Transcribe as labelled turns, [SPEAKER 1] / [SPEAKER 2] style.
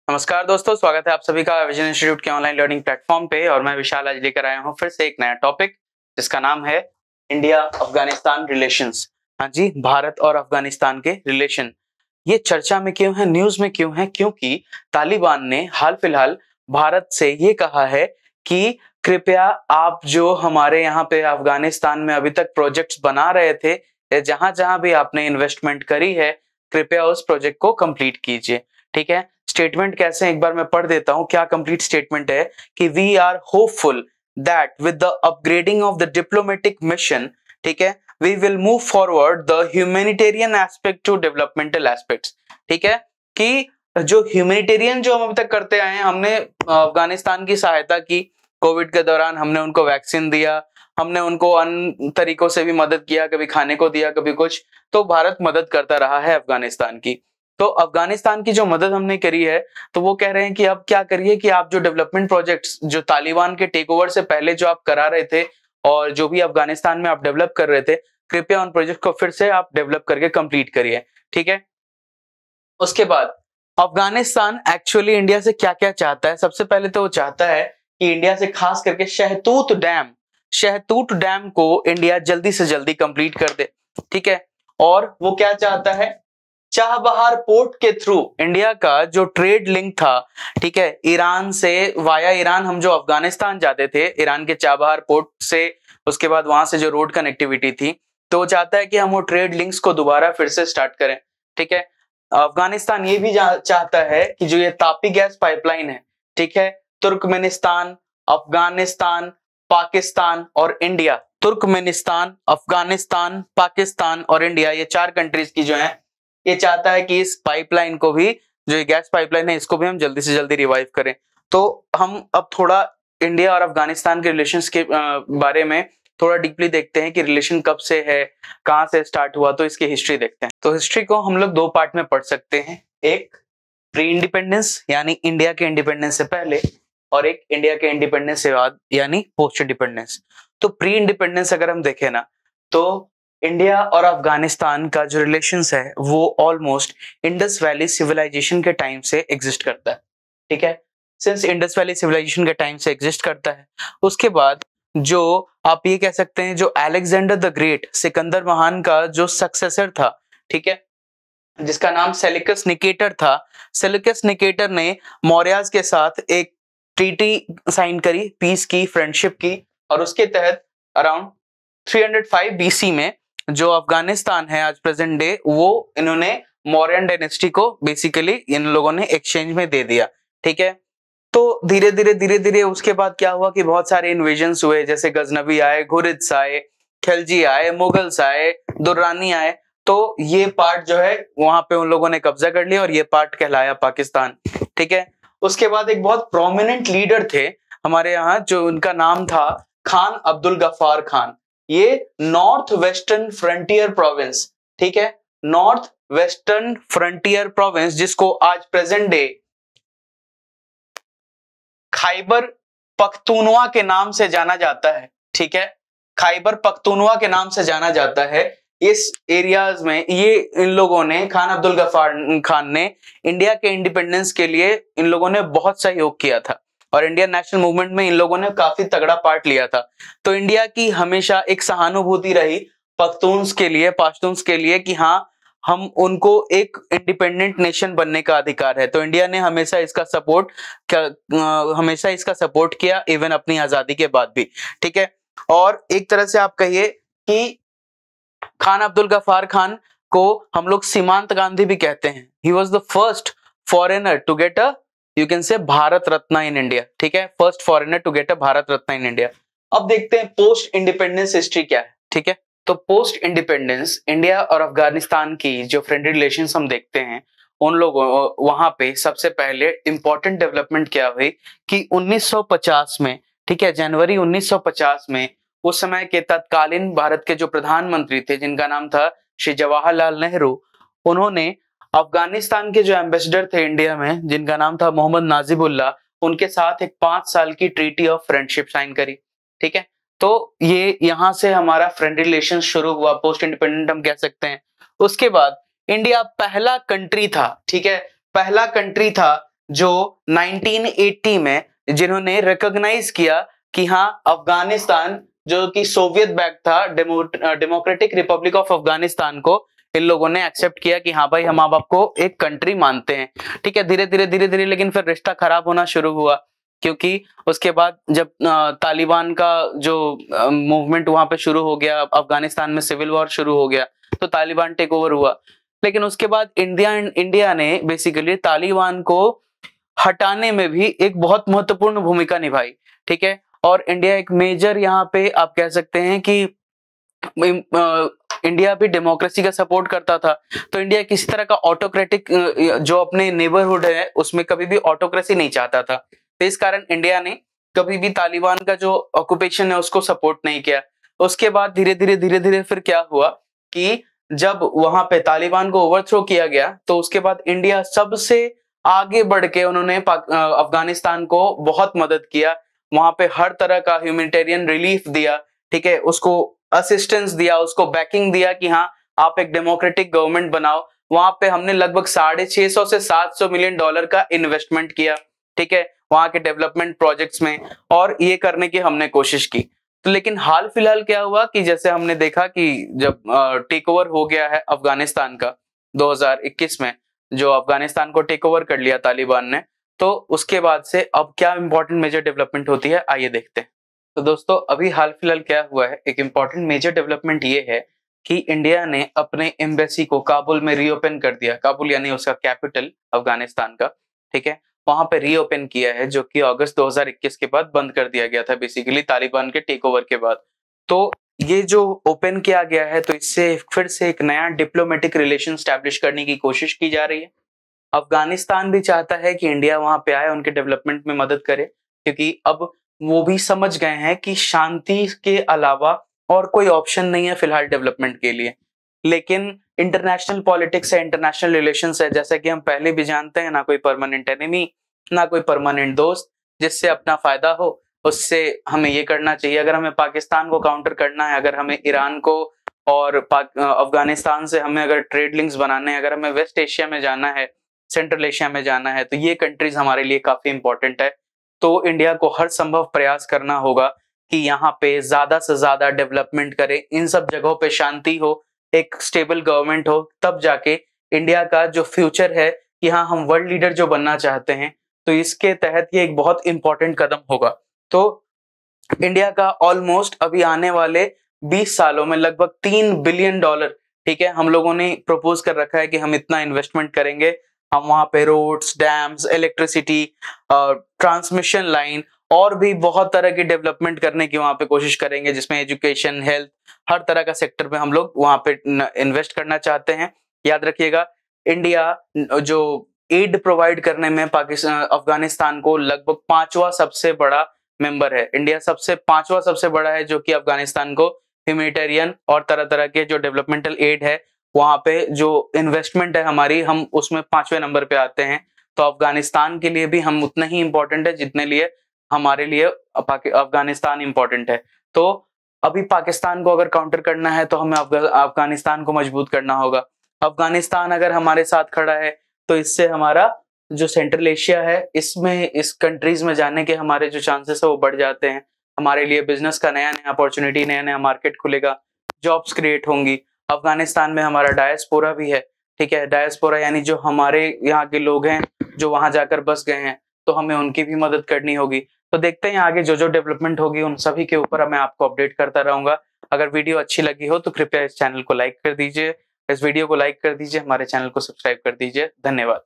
[SPEAKER 1] नमस्कार दोस्तों, स्वागत है आप सभी का विजन इंस्टीट्यूट के ऑनलाइन लर्निंग प्लेटफॉर्म पे। और मैं विशाल आज लेकर आया हूँ फिर से एक नया टॉपिक जिसका नाम है इंडिया अफगानिस्तान रिलेशंस। हाँ जी, भारत और अफगानिस्तान के रिलेशन ये चर्चा में क्यों है, न्यूज में क्यों है? क्योंकि तालिबान ने हाल फिलहाल भारत से ये कहा है कि कृपया आप जो हमारे यहाँ पे अफगानिस्तान में अभी तक प्रोजेक्ट्स बना रहे थे या जहां जहां भी आपने इन्वेस्टमेंट करी है, कृपया उस प्रोजेक्ट को कंप्लीट कीजिए। ठीक है, स्टेटमेंट कैसे एक बार मैं पढ़ देता हूं। क्या कंप्लीट स्टेटमेंट है कि we are hopeful that with the upgrading of the diplomatic mission, ठीक है, we will move forward the humanitarian aspect to developmental aspects. ठीक है, कि जो ह्यूमैनिटेरियन जो हम अभी तक करते आए हैं, हमने अफगानिस्तान की सहायता की। कोविड के दौरान हमने उनको वैक्सीन दिया, हमने उनको अन्य तरीकों से भी मदद किया, कभी खाने को दिया, कभी कुछ। तो भारत मदद करता रहा है अफगानिस्तान की। तो अफगानिस्तान की जो मदद हमने करी है, तो वो कह रहे हैं कि अब क्या करिए कि आप जो डेवलपमेंट प्रोजेक्ट्स जो तालिबान के टेक ओवर से पहले जो आप करा रहे थे और जो भी अफगानिस्तान में आप डेवलप कर रहे थे, कृपया उन प्रोजेक्ट को फिर से आप डेवलप करके कंप्लीट करिए। ठीक है, उसके बाद अफगानिस्तान एक्चुअली इंडिया से क्या क्या चाहता है? सबसे पहले तो वो चाहता है कि इंडिया से खास करके शहतूत डैम को इंडिया जल्दी से जल्दी कंप्लीट कर दे। ठीक है, और वो क्या चाहता है? चाबहार पोर्ट के थ्रू इंडिया का जो ट्रेड लिंक था, ठीक है, ईरान से वाया ईरान हम जो अफगानिस्तान जाते थे, ईरान के चाबहार पोर्ट से, उसके बाद वहां से जो रोड कनेक्टिविटी थी, तो वो चाहता है कि हम वो ट्रेड लिंक्स को दोबारा फिर से स्टार्ट करें। ठीक है, अफगानिस्तान ये भी चाहता है कि जो ये तापी गैस पाइपलाइन है, ठीक है, तुर्कमेनिस्तान, अफगानिस्तान, पाकिस्तान और इंडिया, तुर्कमेनिस्तान, अफगानिस्तान, पाकिस्तान और इंडिया, ये चार कंट्रीज की जो है, ये चाहता है कि इस पाइपलाइन को भी, जो ये गैस पाइपलाइन है, इसको भी हम जल्दी से जल्दी रिवाइव करें। तो हम अब थोड़ा इंडिया और अफगानिस्तान के रिलेशंस के बारे में थोड़ा डीपली देखते हैं कि रिलेशन कब से है, कहां से स्टार्ट हुआ, तो इसकी हिस्ट्री देखते हैं। तो हिस्ट्री को हम लोग दो पार्ट में पढ़ सकते हैं, एक प्री इंडिपेंडेंस यानी इंडिया के इंडिपेंडेंस से पहले, और एक इंडिया के इंडिपेंडेंस के बाद यानी पोस्ट इंडिपेंडेंस। तो प्री इंडिपेंडेंस अगर हम देखें ना, तो इंडिया और अफगानिस्तान का जो रिलेशंस है वो ऑलमोस्ट इंडस वैली सिविलाइजेशन के टाइम से एग्जिस्ट करता है। ठीक है, सिंस इंडस वैली सिविलाइजेशन के टाइम से एग्जिस्ट करता है। उसके बाद जो आप ये कह सकते हैं, जो अलेक्जेंडर द ग्रेट, सिकंदर महान का जो सक्सेसर था, ठीक है, जिसका नाम सेल्यूकस निकेटर था, सेल्यूकस निकेटर ने मौर्यास के साथ एक ट्रीटी साइन करी, पीस की, फ्रेंडशिप की, और उसके तहत अराउंड 305 बीसी में जो अफगानिस्तान है आज प्रेजेंट डे, वो इन्होंने मौर्यन डायनेस्टी को बेसिकली इन लोगों ने एक्सचेंज में दे दिया। ठीक है, तो धीरे धीरे उसके बाद क्या हुआ कि बहुत सारे इन्वेजन्स हुए, जैसे गजनवी आए, घुरिद्स आए, खिलजी आए, मुगल्स आए, दुर्रानी आए। तो ये पार्ट जो है वहां पे उन लोगों ने कब्जा कर लिया और ये पार्ट कहलाया पाकिस्तान। ठीक है, उसके बाद एक बहुत प्रोमिनेंट लीडर थे हमारे यहाँ, जो उनका नाम था खान अब्दुल गफ्फार खान। ये नॉर्थ वेस्टर्न फ्रंटियर प्रोविंस, ठीक है, नॉर्थ वेस्टर्न फ्रंटियर प्रोविंस, जिसको आज प्रेजेंट डे खैबर पख्तूनवा के नाम से जाना जाता है। ठीक है, खैबर पख्तूनवा के नाम से जाना जाता है। इस एरियाज में ये इन लोगों ने, खान अब्दुल गफ्फार खान ने इंडिया के इंडिपेंडेंस के लिए इन लोगों ने बहुत सहयोग किया था और इंडियन नेशनल मूवमेंट में इन लोगों ने काफी तगड़ा पार्ट लिया था। तो इंडिया की हमेशा एक सहानुभूति रही पख्तून्स के लिए, पाश्तून्स के लिए, कि हाँ, हम उनको एक इंडिपेंडेंट नेशन बनने का अधिकार है। तो इंडिया ने हमेशा इसका सपोर्ट किया, इवन अपनी आजादी के बाद भी। ठीक है, और एक तरह से आप कहिए कि खान अब्दुल गफ्फार खान को हम लोग सीमांत गांधी भी कहते हैं। He was the first foreigner to get a, you can say, Bharat Ratna in India. ठीक है, first foreigner to get a Bharat Ratna in India. अब देखते हैं पोस्ट इंडिपेंडेंस हिस्ट्री क्या है। ठीक है, तो पोस्ट इंडिपेंडेंस इंडिया और अफगानिस्तान की जो फ्रेंडली रिलेशंस हम देखते हैं, उन लोगों वहां पे सबसे पहले इंपॉर्टेंट डेवलपमेंट क्या हुई कि 1950 में, ठीक है, जनवरी 1950 में, उस समय के तत्कालीन भारत के जो प्रधानमंत्री थे, जिनका नाम था श्री जवाहरलाल नेहरू, उन्होंने अफगानिस्तान के जो एम्बेसडर थे इंडिया में, जिनका नाम था मोहम्मद नाजिबुल्लाह, उनके साथ एक 5 साल की ट्रीटी ऑफ फ्रेंडशिप साइन करी। ठीक है, तो ये यहां से हमारा फ्रेंडली रिलेशन शुरू हुआ, पोस्ट इंडिपेंडेंट हम कह सकते हैं। उसके बाद इंडिया पहला कंट्री था, ठीक है, पहला कंट्री था जो 1980 में जिन्होंने रिकॉग्नाइज किया कि हाँ अफगानिस्तान जो कि सोवियत बैक था, डेमोक्रेटिक रिपब्लिक ऑफ अफगानिस्तान को इन लोगों ने एक्सेप्ट किया कि हाँ भाई हम अब आपको एक कंट्री मानते हैं। ठीक है, धीरे धीरे लेकिन फिर रिश्ता खराब होना शुरू हुआ, क्योंकि उसके बाद जब तालिबान का जो मूवमेंट वहां पे शुरू हो गया, अफगानिस्तान में सिविल वॉर शुरू हो गया, तो तालिबान टेक ओवर हुआ। लेकिन उसके बाद इंडिया ने बेसिकली तालिबान को हटाने में भी एक बहुत महत्वपूर्ण भूमिका निभाई। ठीक है, और इंडिया एक मेजर यहाँ पे आप कह सकते हैं कि इंडिया भी डेमोक्रेसी का सपोर्ट करता था, तो इंडिया किसी तरह का ऑटोक्रेटिक जो अपने नेबरहुड है उसमें कभी भी ऑटोक्रेसी नहीं चाहता था। तो इस कारण इंडिया ने कभी भी तालिबान का जो ऑक्यूपेशन है उसको सपोर्ट नहीं किया। उसके बाद धीरे धीरे फिर क्या हुआ कि जब वहां पे तालिबान को ओवरथ्रो किया गया, तो उसके बाद इंडिया सबसे आगे बढ़ के उन्होंने अफगानिस्तान को बहुत मदद किया, वहां पे हर तरह का ह्यूमैनिटेरियन रिलीफ दिया। ठीक है, उसको असिस्टेंस दिया, उसको बैकिंग दिया कि हाँ आप एक डेमोक्रेटिक गवर्नमेंट बनाओ। वहां पे हमने लगभग 650 से 700 मिलियन डॉलर का इन्वेस्टमेंट किया। ठीक है, वहां के डेवलपमेंट प्रोजेक्ट्स में, और ये करने की हमने कोशिश की। तो लेकिन हाल फिलहाल क्या हुआ कि जैसे हमने देखा कि जब टेक ओवर हो गया है अफगानिस्तान का 2021 में, जो अफगानिस्तान को टेक ओवर कर लिया तालिबान ने, तो उसके बाद से अब क्या इंपॉर्टेंट मेजर डेवलपमेंट होती है आइए देखते हैं। तो दोस्तों अभी हाल फिलहाल क्या हुआ है, एक इंपॉर्टेंट मेजर डेवलपमेंट ये है कि इंडिया ने अपने एम्बेसी को काबुल में रीओपन कर दिया। काबुल यानी उसका कैपिटल अफगानिस्तान का। ठीक है, वहां पे रीओपन किया है, जो कि अगस्त 2021 के बाद बंद कर दिया गया था बेसिकली तालिबान के टेक ओवर के बाद। तो ये जो ओपन किया गया है, तो इससे फिर से एक नया डिप्लोमेटिक रिलेशन स्टैब्लिश करने की कोशिश की जा रही है। अफगानिस्तान भी चाहता है कि इंडिया वहां पे आए, उनके डेवलपमेंट में मदद करे, क्योंकि अब वो भी समझ गए हैं कि शांति के अलावा और कोई ऑप्शन नहीं है फिलहाल डेवलपमेंट के लिए। लेकिन इंटरनेशनल पॉलिटिक्स है, इंटरनेशनल रिलेशंस है, जैसा कि हम पहले भी जानते हैं, ना कोई परमानेंट एनिमी ना कोई परमानेंट दोस्त। जिससे अपना फायदा हो उससे हमें ये करना चाहिए। अगर हमें पाकिस्तान को काउंटर करना है, अगर हमें ईरान को और अफगानिस्तान से हमें अगर ट्रेड लिंक्स बनाने हैं, अगर हमें वेस्ट एशिया में जाना है, सेंट्रल एशिया में जाना है, तो ये कंट्रीज हमारे लिए काफी इंपॉर्टेंट है। तो इंडिया को हर संभव प्रयास करना होगा कि यहाँ पे ज्यादा से ज्यादा डेवलपमेंट करें, इन सब जगहों पे शांति हो, एक स्टेबल गवर्नमेंट हो, तब जाके इंडिया का जो फ्यूचर है, यहाँ हम वर्ल्ड लीडर जो बनना चाहते हैं, तो इसके तहत ये एक बहुत इंपॉर्टेंट कदम होगा। तो इंडिया का ऑलमोस्ट अभी आने वाले 20 सालों में लगभग $3 बिलियन, ठीक है, हम लोगों ने प्रपोज कर रखा है कि हम इतना इन्वेस्टमेंट करेंगे। हम वहां पे roads, dams, electricity, transmission line और भी बहुत तरह की डेवलपमेंट करने की वहां पे कोशिश करेंगे, जिसमें एजुकेशन, हेल्थ, हर तरह का सेक्टर पे हम लोग वहां पे इन्वेस्ट करना चाहते हैं। याद रखिएगा, इंडिया जो एड प्रोवाइड करने में पाकिस्तान अफगानिस्तान को लगभग 5वां सबसे बड़ा मेंबर है। इंडिया 5वां सबसे बड़ा है, जो कि अफगानिस्तान को ह्यूमैनिटेरियन और तरह तरह के जो डेवलपमेंटल एड है, वहां पे जो इन्वेस्टमेंट है हमारी, हम उसमें 5वें नंबर पे आते हैं। तो अफगानिस्तान के लिए भी हम उतना ही इंपॉर्टेंट है जितने लिए हमारे लिए अफगानिस्तान इंपॉर्टेंट है। तो अभी पाकिस्तान को अगर काउंटर करना है तो हमें अफगानिस्तान को मजबूत करना होगा। अफगानिस्तान अगर हमारे साथ खड़ा है तो इससे हमारा जो सेंट्रल एशिया है, इसमें इस कंट्रीज में जाने के हमारे जो चांसेस है वो बढ़ जाते हैं। हमारे लिए बिजनेस का नया नया अपॉर्चुनिटी, नया नया मार्केट खुलेगा, जॉब्स क्रिएट होंगी। अफगानिस्तान में हमारा डायस्पोरा भी है। ठीक है, डायस्पोरा यानी जो हमारे यहाँ के लोग हैं जो वहां जाकर बस गए हैं, तो हमें उनकी भी मदद करनी होगी। तो देखते हैं आगे जो जो डेवलपमेंट होगी उन सभी के ऊपर मैं आपको अपडेट करता रहूंगा। अगर वीडियो अच्छी लगी हो तो कृपया इस चैनल को लाइक कर दीजिए, इस वीडियो को लाइक कर दीजिए, हमारे चैनल को सब्सक्राइब कर दीजिए। धन्यवाद।